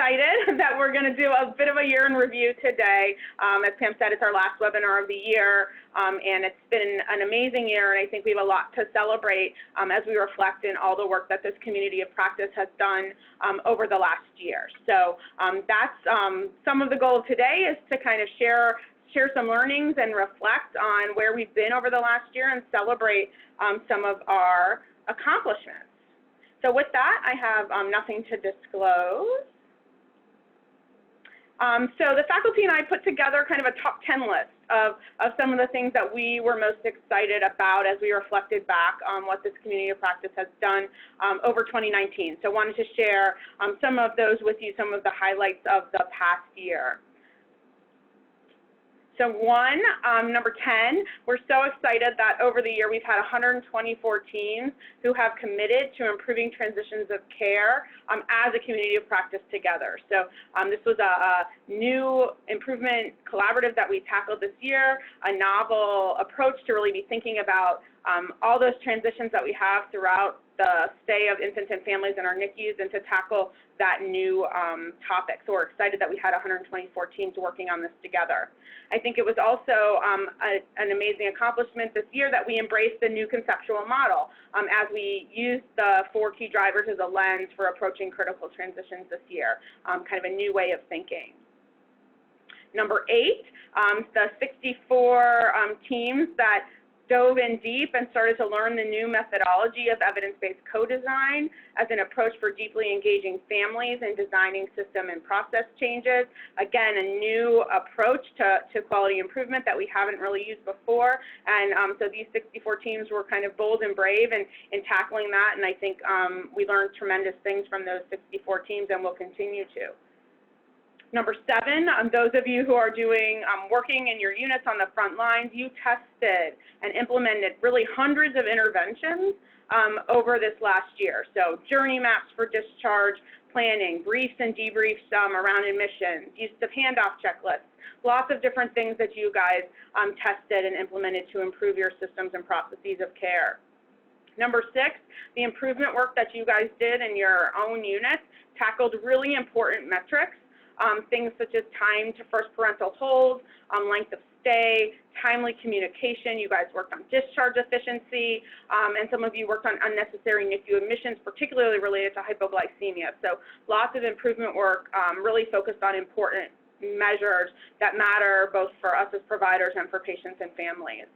excited that we're going to do a bit of a year in review today. As Pam said, it's our last webinar of the year, and it's been an amazing year, and I think we have a lot to celebrate as we reflect in all the work that this community of practice has done over the last year. So that's some of the goal of today, is to kind of share some learnings and reflect on where we've been over the last year and celebrate some of our accomplishments. So with that, I have nothing to disclose. So the faculty and I put together kind of a top 10 list of some of the things that we were most excited about as we reflected back on what this community of practice has done over 2019. So I wanted to share some of those with you, some of the highlights of the past year. So number 10, we're so excited that over the year we've had 124 teams who have committed to improving transitions of care as a community of practice together. So this was a new improvement collaborative that we tackled this year, a novel approach to really be thinking about all those transitions that we have throughout the stay of infants and families in our NICUs, and to tackle that new topic. So we're excited that we had 124 teams working on this together. I think it was also an amazing accomplishment this year that we embraced the new conceptual model as we used the 4 key drivers as a lens for approaching critical transitions this year, kind of a new way of thinking. Number 8, the 64 teams that dove in deep and started to learn the new methodology of evidence-based co-design as an approach for deeply engaging families and designing system and process changes. Again, a new approach to quality improvement that we haven't really used before. And so these 64 teams were kind of bold and brave in tackling that, and I think we learned tremendous things from those 64 teams, and will continue to. Number 7, those of you who are working in your units on the front lines, you tested and implemented really hundreds of interventions over this last year. So journey maps for discharge planning, briefs and debriefs around admissions, use of handoff checklists, lots of different things that you guys tested and implemented to improve your systems and processes of care. Number 6, the improvement work that you guys did in your own units tackled really important metrics. Things such as time to first parental hold, length of stay, timely communication. You guys worked on discharge efficiency, and some of you worked on unnecessary NICU admissions, particularly related to hypoglycemia. So lots of improvement work really focused on important measures that matter both for us as providers and for patients and families.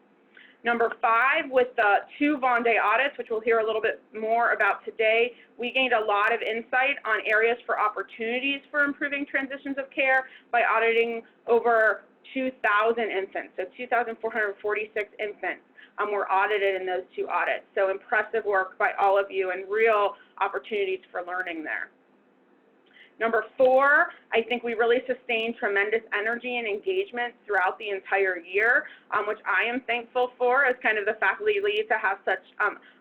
Number 5, with the 2 Vendée audits, which we'll hear a little bit more about today, we gained a lot of insight on areas for opportunities for improving transitions of care by auditing over 2,000 infants. So 2,446 infants were audited in those 2 audits. So impressive work by all of you, and real opportunities for learning there. Number 4, I think we really sustained tremendous energy and engagement throughout the entire year, which I am thankful for as kind of the faculty lead, to have such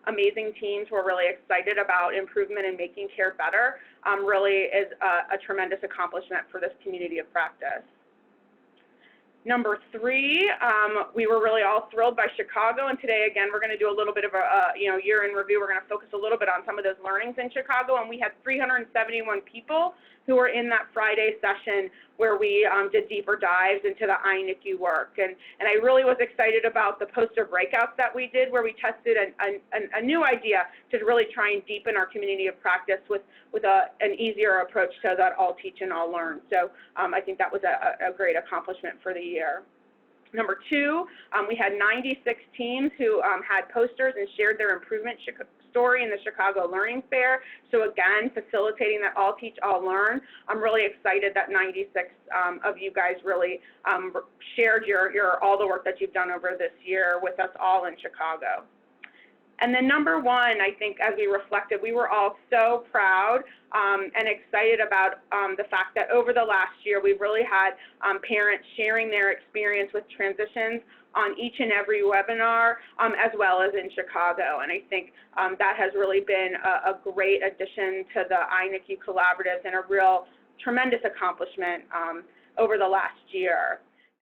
amazing teams who are really excited about improvement and making care better. Really is a tremendous accomplishment for this community of practice. Number 3, we were really all thrilled by Chicago, and today, again, we're going to do a little bit of a year in review. We're going to focus a little bit on some of those learnings in Chicago, and we had 371 people who were in that Friday session where we did deeper dives into the iNICQ work. And I really was excited about the poster breakouts that we did, where we tested a new idea to really try and deepen our community of practice with an easier approach to that all teach and all learn. So I think that was a great accomplishment for the year. Number 2, we had 96 teams who had posters and shared their improvement story in the Chicago Learning Fair. So again, facilitating that all teach, all learn. I'm really excited that 96 of you guys really shared all the work that you've done over this year with us all in Chicago. And then number 1, I think as we reflected, we were all so proud and excited about the fact that over the last year, we've really had parents sharing their experience with transitions on each and every webinar, as well as in Chicago. And I think that has really been a great addition to the iNICQ collaboratives, and a real tremendous accomplishment over the last year.